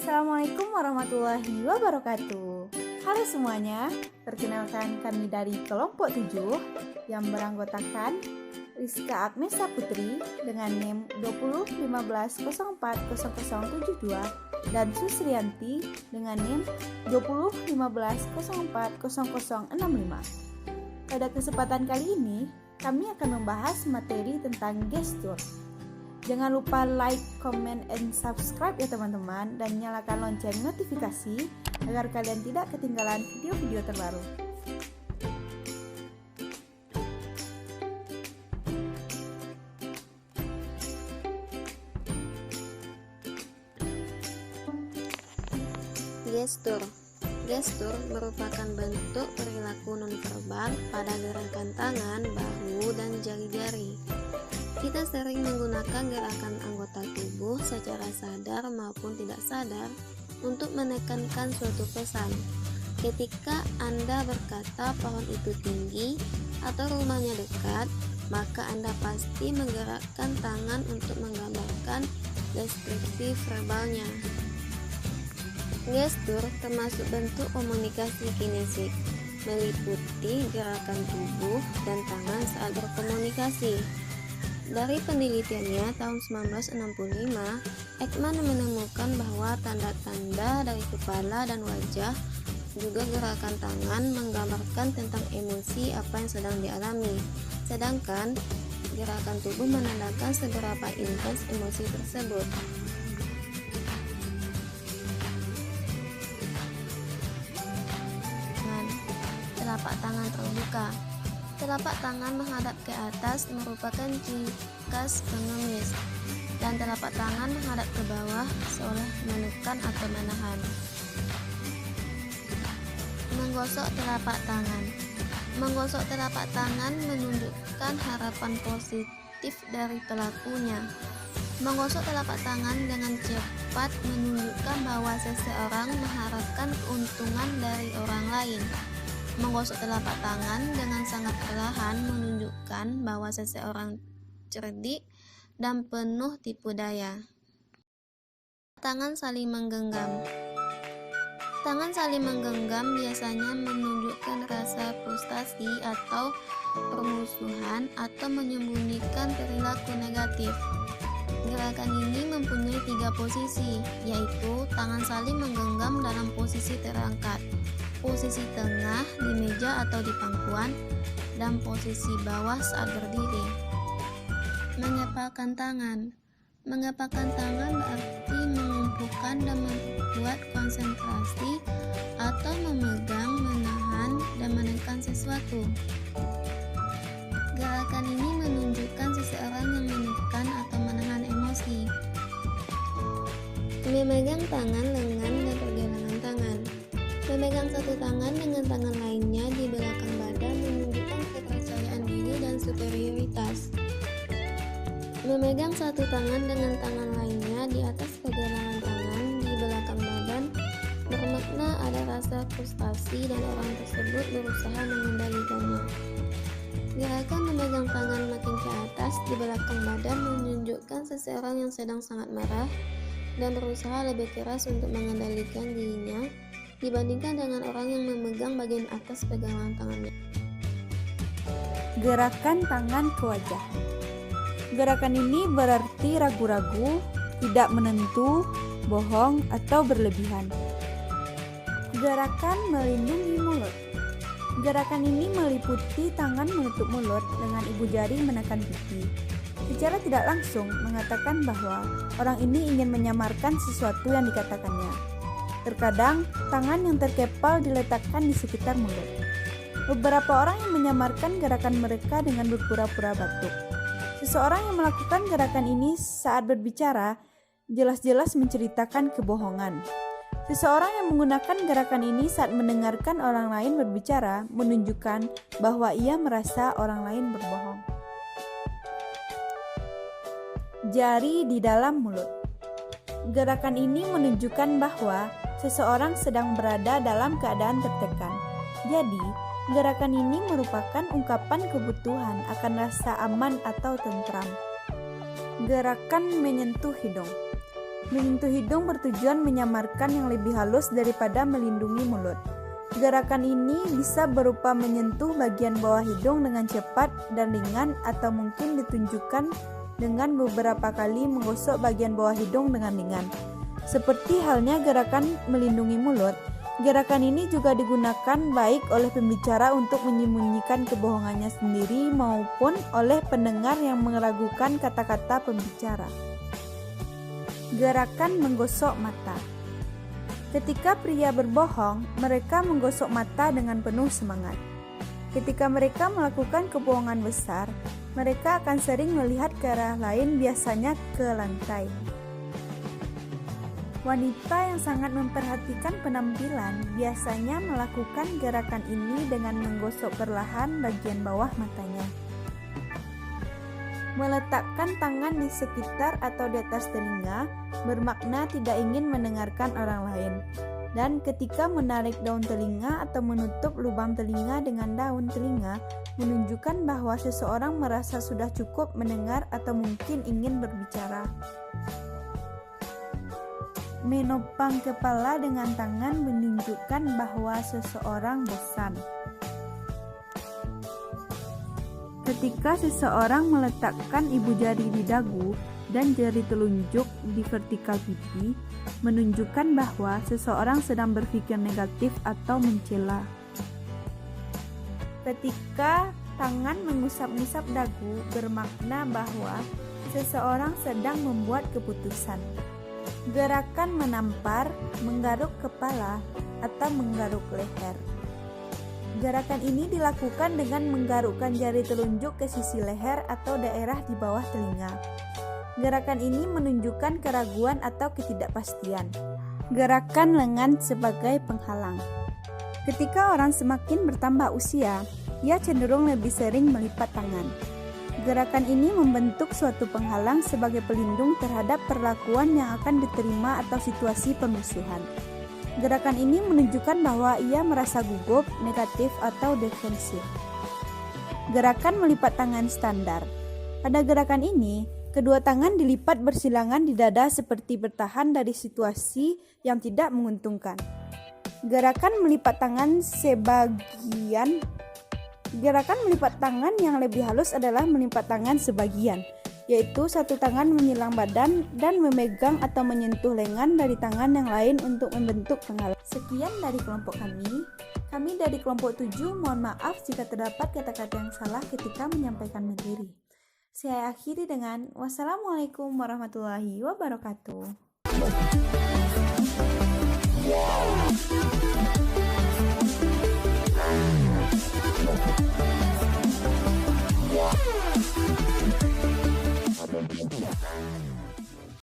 Assalamualaikum warahmatullahi wabarakatuh. Halo semuanya, perkenalkan kami dari kelompok 7 yang beranggotakan Rizka Agnes Saputri dengan NIM 2015040072 dan Susrianti dengan NIM 2015040065. Pada kesempatan kali ini, kami akan membahas materi tentang gestur. Jangan lupa like, comment, and subscribe ya teman-teman, dan nyalakan lonceng notifikasi agar kalian tidak ketinggalan video-video terbaru. Gestur merupakan bentuk perilaku nonverbal pada gerakan tangan, bahu, dan jari-jari. Kita sering menggunakan gerakan anggota tubuh secara sadar maupun tidak sadar untuk menekankan suatu pesan. Ketika Anda berkata pohon itu tinggi atau rumahnya dekat, maka Anda pasti menggerakkan tangan untuk menggambarkan deskripsi verbalnya. Gestur termasuk bentuk komunikasi kinesik, meliputi gerakan tubuh dan tangan saat berkomunikasi. Dari penelitiannya tahun 1965, Ekman menemukan bahwa tanda-tanda dari kepala dan wajah, juga gerakan tangan menggambarkan tentang emosi apa yang sedang dialami, sedangkan gerakan tubuh menandakan seberapa intens emosi tersebut. Telapak tangan terbuka. Telapak tangan menghadap ke atas merupakan ciri khas pengemis, dan telapak tangan menghadap ke bawah seolah menekan atau menahan. Menggosok telapak tangan. Menggosok telapak tangan menunjukkan harapan positif dari pelakunya. Menggosok telapak tangan dengan cepat menunjukkan bahwa seseorang mengharapkan keuntungan dari orang lain. Menggosok telapak tangan dengan sangat perlahan menunjukkan bahwa seseorang cerdik dan penuh tipu daya. Tangan saling menggenggam. Tangan saling menggenggam biasanya menunjukkan rasa frustasi atau permusuhan atau menyembunyikan perilaku negatif. Gerakan ini mempunyai 3 posisi, yaitu tangan saling menggenggam dalam posisi terangkat, posisi tengah di meja atau di pangkuan, dan posisi bawah saat berdiri. Mengepalkan tangan. Mengepalkan tangan berarti mengumpulkan dan membuat konsentrasi atau memegang, menahan, dan menekan sesuatu. Gerakan ini menunjukkan seseorang yang menekan atau menahan emosi. Memegang tangan, lengan, dan pergelangan tangan. Memegang satu tangan dengan tangan lainnya di belakang badan menunjukkan kepercayaan diri dan superioritas. Memegang satu tangan dengan tangan lainnya di atas pergelangan tangan di belakang badan bermakna ada rasa frustasi dan orang tersebut berusaha mengendalikannya. Gerakan memegang tangan makin ke atas di belakang badan menunjukkan seseorang yang sedang sangat marah dan berusaha lebih keras untuk mengendalikan dirinya dibandingkan dengan orang yang memegang bagian atas pegangan tangannya. Gerakan tangan ke wajah. Gerakan ini berarti ragu-ragu, tidak menentu, bohong, atau berlebihan. Gerakan melindungi mulut. Gerakan ini meliputi tangan menutup mulut dengan ibu jari menekan pipi. Secara tidak langsung mengatakan bahwa orang ini ingin menyamarkan sesuatu yang dikatakannya. Terkadang, tangan yang terkepal diletakkan di sekitar mulut. Beberapa orang yang menyamarkan gerakan mereka dengan berpura-pura batuk. Seseorang yang melakukan gerakan ini saat berbicara jelas-jelas menceritakan kebohongan. Seseorang yang menggunakan gerakan ini saat mendengarkan orang lain berbicara menunjukkan bahwa ia merasa orang lain berbohong. Jari di dalam mulut. Gerakan ini menunjukkan bahwa seseorang sedang berada dalam keadaan tertekan. Jadi, gerakan ini merupakan ungkapan kebutuhan akan rasa aman atau tentram. Gerakan menyentuh hidung. Menyentuh hidung bertujuan menyamarkan yang lebih halus daripada melindungi mulut. Gerakan ini bisa berupa menyentuh bagian bawah hidung dengan cepat dan ringan, atau mungkin ditunjukkan dengan beberapa kali menggosok bagian bawah hidung dengan ringan. Seperti halnya gerakan melindungi mulut, gerakan ini juga digunakan baik oleh pembicara untuk menyembunyikan kebohongannya sendiri maupun oleh pendengar yang meragukan kata-kata pembicara. Gerakan menggosok mata. Ketika pria berbohong, mereka menggosok mata dengan penuh semangat. Ketika mereka melakukan kebohongan besar, mereka akan sering melihat ke arah lain, biasanya ke lantai. Wanita yang sangat memperhatikan penampilan biasanya melakukan gerakan ini dengan menggosok perlahan bagian bawah matanya. Meletakkan tangan di sekitar atau di atas telinga bermakna tidak ingin mendengarkan orang lain. Dan ketika menarik daun telinga atau menutup lubang telinga dengan daun telinga, menunjukkan bahwa seseorang merasa sudah cukup mendengar atau mungkin ingin berbicara. Menopang kepala dengan tangan menunjukkan bahwa seseorang bosan. Ketika seseorang meletakkan ibu jari di dagu dan jari telunjuk di vertikal pipi, menunjukkan bahwa seseorang sedang berpikir negatif atau mencela. Ketika tangan mengusap-ngusap dagu, bermakna bahwa seseorang sedang membuat keputusan. Gerakan menampar, menggaruk kepala, atau menggaruk leher. Gerakan ini dilakukan dengan menggarukkan jari telunjuk ke sisi leher atau daerah di bawah telinga. Gerakan ini menunjukkan keraguan atau ketidakpastian. Gerakan lengan sebagai penghalang. Ketika orang semakin bertambah usia, ia cenderung lebih sering melipat tangan. Gerakan ini membentuk suatu penghalang sebagai pelindung terhadap perlakuan yang akan diterima atau situasi permusuhan. Gerakan ini menunjukkan bahwa ia merasa gugup, negatif, atau defensif. Gerakan melipat tangan standar. Pada gerakan ini, kedua tangan dilipat bersilangan di dada seperti bertahan dari situasi yang tidak menguntungkan. Gerakan melipat tangan yang lebih halus adalah melipat tangan sebagian, yaitu satu tangan menyilang badan dan memegang atau menyentuh lengan dari tangan yang lain untuk membentuk penghalang. Sekian dari kelompok kami. Kami dari kelompok 7 mohon maaf jika terdapat kata-kata yang salah ketika menyampaikan materi. Saya akhiri dengan wassalamualaikum warahmatullahi wabarakatuh.